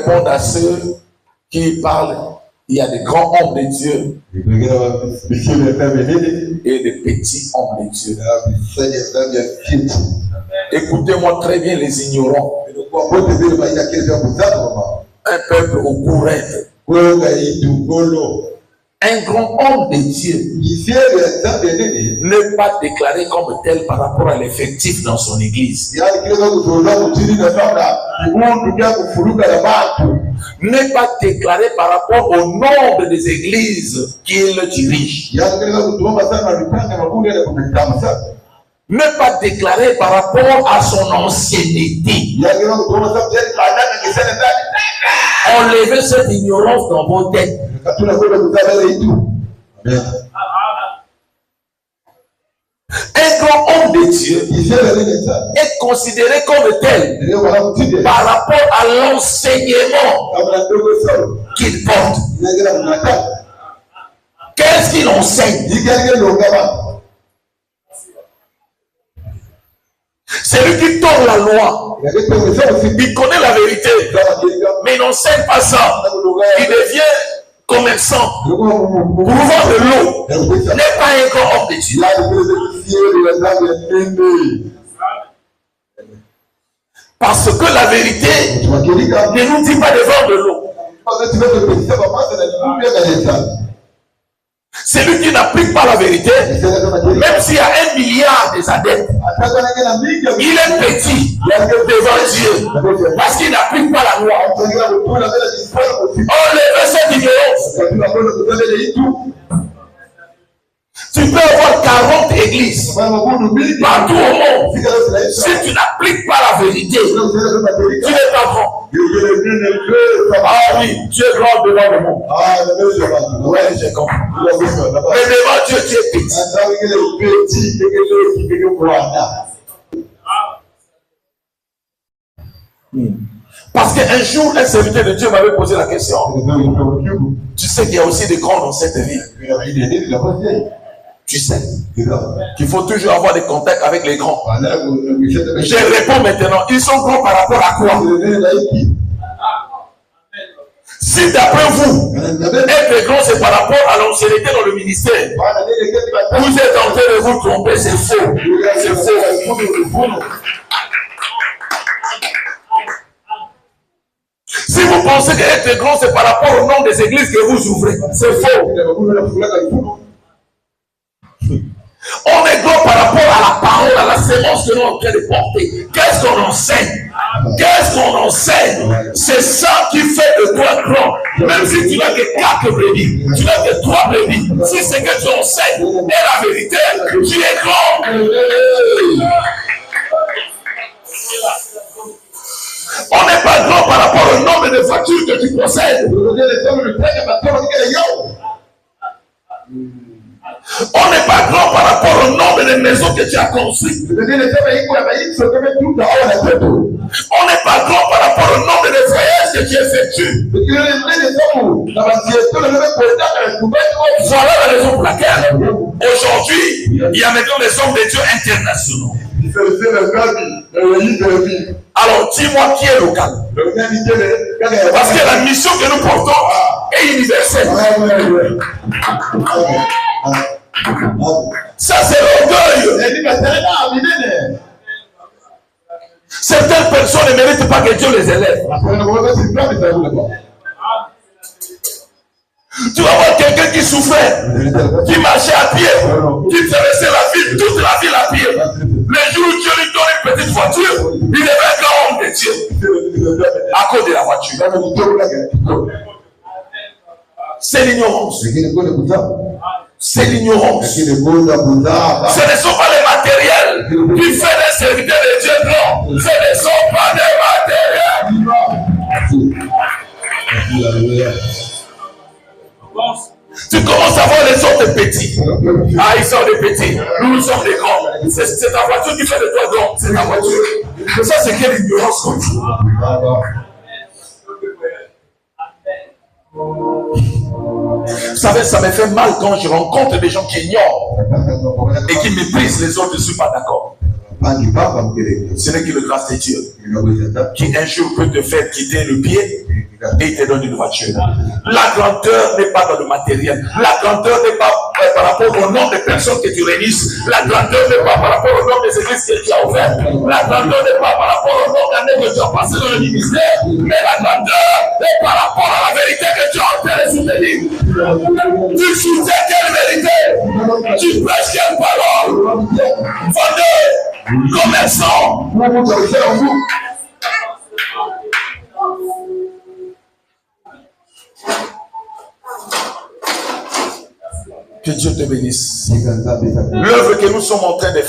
répondre à ceux qui parlent. Il y a des grands hommes de Dieu et des petits hommes de Dieu. Écoutez-moi très bien les ignorants. Un peuple au courant. Un grand homme de Dieu n'est pas déclaré comme tel par rapport à l'effectif dans son église. N'est pas déclaré par rapport au nombre des églises qu'il dirige. N'est pas déclaré par rapport à son ancienneté. Enlevez cette ignorance dans vos têtes. Un grand homme de Dieu est considéré comme tel par rapport à l'enseignement qu'il porte. Qu'est-ce qu'il enseigne? C'est lui qui tord la loi. Il connaît la vérité, mais il n'enseigne pas ça. Il devient commerçant pour vendre de l'eau. N'est pas un grand homme de Dieu. Parce que la vérité ne nous dit pas de vendre de l'eau. Celui qui n'applique pas la vérité, même s'il y a 1 milliard des adeptes, il est petit devant Dieu parce qu'il n'applique pas la loi. Enlevez cette ignorance. Tu peux avoir 40 églises partout au monde. Si tu n'appliques pas la vérité, tu n'es pas grand. Ah oui, tu es grand devant le monde. Oui, j'ai compris. Mais devant Dieu, tu es petit. Parce qu'un jour, un serviteur de Dieu m'avait posé la question. Tu sais qu'il y a aussi des grands dans cette vie. Tu sais qu'il faut toujours avoir des contacts avec les grands. Je réponds maintenant, ils sont grands par rapport à quoi? Si d'après vous, être grand, c'est par rapport à l'ancienneté dans le ministère, vous êtes en train de vous tromper, c'est faux. C'est faux. Si vous pensez qu'être grand, c'est par rapport au nom des églises que vous ouvrez, c'est faux. On est grand par rapport à la parole, à la sémence que nous sommes en train de porter. Qu'est-ce qu'on enseigne? Qu'est-ce qu'on enseigne? C'est ça qui fait de toi grand. Même si tu n'as que 4 brebis, tu n'as que 3 brebis. Si c'est que tu enseignes est la vérité, tu es grand. On n'est pas grand par rapport au nombre de voitures que tu possèdes. On n'est pas grand par rapport au nombre de maisons que tu as construites. On n'est pas grand par rapport au nombre de voyages que tu effectues. Voilà la raison pour laquelle aujourd'hui il y a maintenant des hommes de Dieu internationaux. Alors dis-moi qui est local. Parce que la mission que nous portons est universelle. Ça c'est l'orgueil. Certaines personnes ne méritent pas que Dieu les élève. Tu vas voir quelqu'un qui souffrait, qui marchait à pied, qui traversait la ville, toute la ville à pied. Le jour où Dieu lui donne une petite voiture, il devient un grand homme de Dieu à cause de la voiture. C'est l'ignorance. C'est l'ignorance. Ce ne sont pas les matériels qui font les serviteurs de Dieu grand. Ce ne sont pas des matériels. Tu commences à voir les autres petits. Ah, ils sont des petits. Nous sommes des grands. C'est ta voiture qui fait de toi grand. C'est ta voiture. Ça, c'est quelle ignorance comme ça. Vous savez, ça me fait mal quand je rencontre des gens qui ignorent et qui méprisent les autres. Je ne suis pas d'accord. Ce n'est que le grâce de Dieu qui un jour peut te faire quitter le pied et il te donne une voiture. La grandeur n'est pas dans le matériel. La grandeur n'est pas par rapport au nombre de personnes que tu réunis. La grandeur n'est pas par rapport au nombre des églises que tu as ouvertes. La grandeur n'est pas par rapport au nombre d'années que tu as passé dans le ministère. Mais la grandeur est par rapport à la vérité que tu as enterrée sous tes livres. Tu soutiens quelle vérité? Tu prêches quelle parole? Vendeur, commerçant. Que Dieu te bénisse. L'œuvre que nous sommes en train de faire